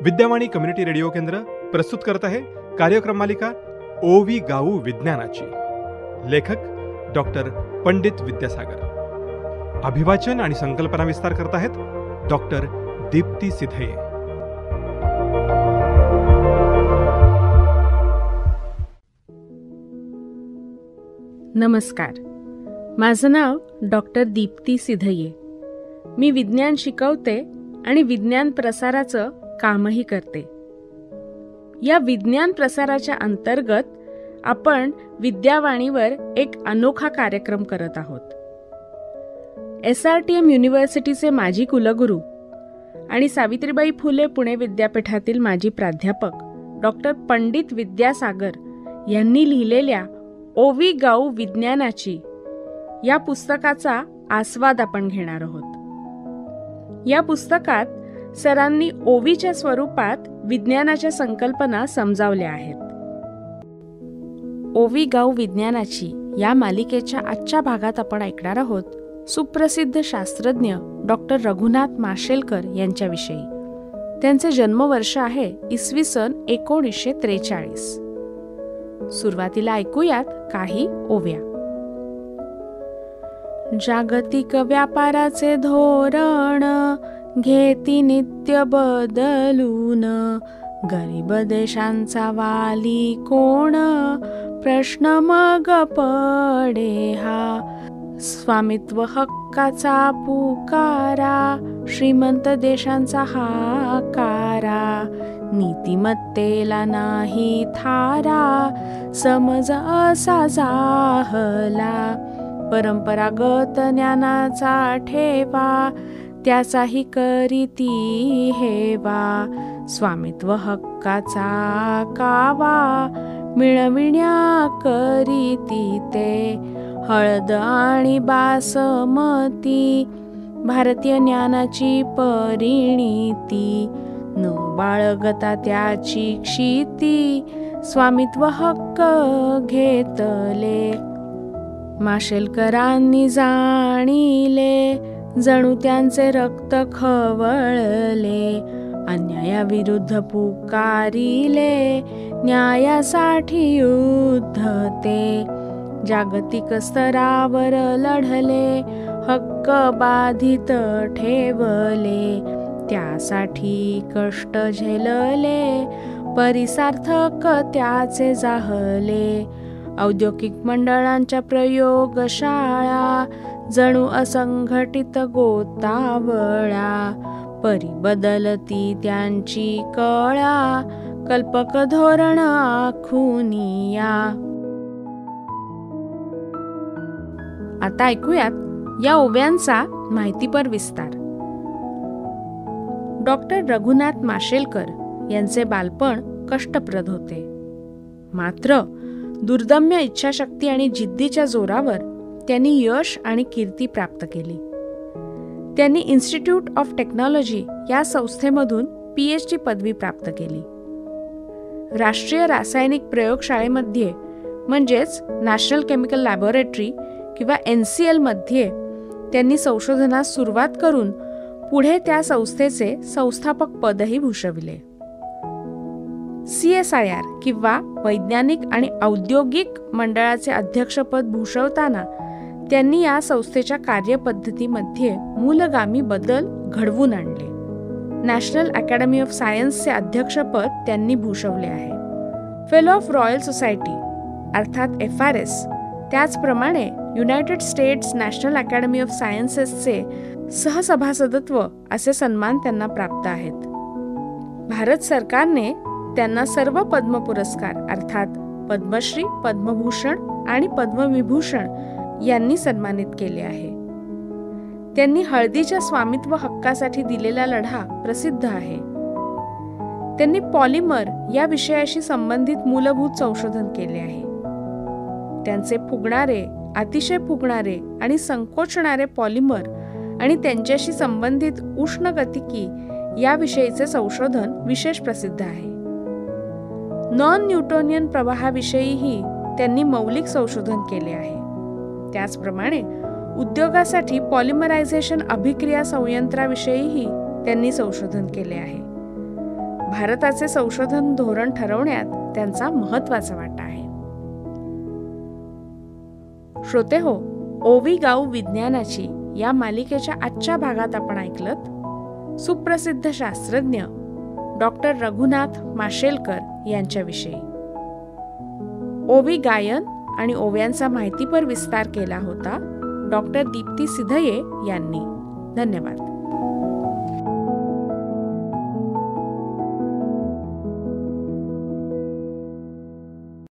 Vidyavani community radio केंद्र प्रस्तुत करत आहे कार्यक्रम मालिका ओवी गाऊ विज्ञानाची. लेखक डॉक्टर पंडित विद्यासागर. अभिवाचन आणि संकल्पना विस्तार करत आहेत डॉक्टर दीप्ती सिधये. नमस्कार, माझं नाव डॉक्टर दीप्ती सिधये. मी विज्ञान शिकवते आणि विज्ञान प्रसाराचं कामही करते. या विज्ञान प्रसाराच्या अंतर्गत आपण विद्यावाणीवर एक अनोखा कार्यक्रम करत आहोत. SRTM युनिव्हर्सिटीचे माजी कुलगुरू आणि सावित्रीबाई फुले पुणे विद्यापीठातील माजी प्राध्यापक डॉक्टर पंडित विद्यासागर यांनी लिहिलेल्या ओवी गाऊ विज्ञानाची या पुस्तकाचा आस्वाद आपण घेणार आहोत. या पुस्तकात सरांनी ओवीच्या स्वरूपात विज्ञानाच्या संकल्पना समजावल्या आहेत. ओवी गाऊ विज्ञानाची या मालिकेच्या आजच्या भागात आपण ऐकणार आहोत सुप्रसिद्ध शास्त्रज्ञ डॉक्टर रघुनाथ माशेलकर यांच्याविषयी. त्यांचे जन्मवर्ष आहे इसवी सन 1943. सुरुवातीला ऐकूयात काही ओव्या. जागतिक व्यापाराचे धोरण घेती नित्य बदलून, गरीब देशांचा वाली कोण, प्रश्न मग पडे हा. स्वामित्व हक्काचा पुकारा, श्रीमंत देशांचा हाकारा, नीतिमत्तेला नाही थारा, समज असा जाहला, परंपरागत ज्ञानाचा ठेवा, त्याचाही करीती हेवा, स्वामित्व हक्काचा कावा, मिळविण्या करीती ते, हळद आणि बासमती, भारतीय ज्ञानाची परिणीती, न बाळगता त्याची क्षिती, स्वामित्व हक्क घेतले. माशेलकरांनी जाणिले, जणू त्यांचे रक्त खवळले, अन्यायाविरुद्ध पुकारिले, न्यायासाठी युद्ध ते, जागतिक स्तरावर लढले, हक्क बाधित ठेवले, त्यासाठी कष्ट झेलले, परिसार्थक त्याचे जाहले, औद्योगिक मंडळांच्या प्रयोगशाळा, जणू असंघटित गोतावळा, परी बदलती त्यांची कळा, कल्पक धोरण आखुनिया. आता ऐकूयात या ओव्यांचा माहितीपर विस्तार. डॉक्टर रघुनाथ माशेलकर यांचे बालपण कष्टप्रद होते. मात्र दुर्दम्य इच्छाशक्ती आणि जिद्दीच्या जोरावर त्यांनी यश आणि कीर्ती प्राप्त केली. त्यांनी इन्स्टिट्यूट ऑफ टेक्नॉलॉजी या संस्थेमधून PhD पदवी प्राप्त केली. राष्ट्रीय रासायनिक प्रयोगशाळेमध्ये म्हणजेच नॅशनल केमिकल लॅबोरेटरी किंवा NCL मध्ये त्यांनी संशोधनास सुरुवात करून पुढे त्या संस्थेचे संस्थापक पदही भूषविले. CSIR किंवा वैज्ञानिक आणि औद्योगिक मंडळाचे अध्यक्षपद भूषवताना त्यांनी या संस्थेच्या कार्यपद्धतीमध्ये मूलगामी बदल घडवून आणले. नॅशनल अकॅडमी ऑफ सायन्सचे अध्यक्षपद त्यांनी भूषवले आहे. फेलो ऑफ रॉयल सोसायटी अर्थात FRS, त्याचप्रमाणे United States National Academy of सायन्सेसचे सहसभासदत्व असे सन्मान त्यांना प्राप्त आहेत. भारत सरकारने त्यांना सर्व पद्म पुरस्कार अर्थात पद्मश्री, पद्मभूषण आणि पद्मविभूषण यांनी सन्मानित केले आहे. त्यांनी हळदीच्या स्वामित्व हक्कासाठी दिलेला लढा प्रसिद्ध आहे. त्यांनी पॉलिमर या विषयाशी संबंधित मूलभूत संशोधन केले आहे. त्यांचे फुगणारे, अतिशय फुगणारे आणि संकोचणारे पॉलिमर आणि त्यांच्याशी संबंधित उष्णगतिकी याविषयीचे संशोधन विशेष प्रसिद्ध आहे. नॉन न्यूटोनियन प्रवाहाविषयीही त्यांनी मौलिक संशोधन केले आहे. त्याचप्रमाणे उद्योगासाठी पॉलिमरायझेशन अभिक्रिया संयंत्राविषयीही त्यांनी संशोधन केले आहे. भारताचे संशोधन धोरण ठरवण्यात त्यांचा महत्त्वाचा वाटा आहे. श्रोते हो, ओवी गाऊ विज्ञानाची या मालिकेच्या आजच्या भागात आपण ऐकलत सुप्रसिद्ध शास्त्रज्ञ डॉक्टर रघुनाथ माशेलकर यांच्याविषयी. ओवी गायन आणि ओव्यांचा माहितीपर विस्तार केला होता डॉक्टर दीप्ती सिधये यांनी. धन्यवाद.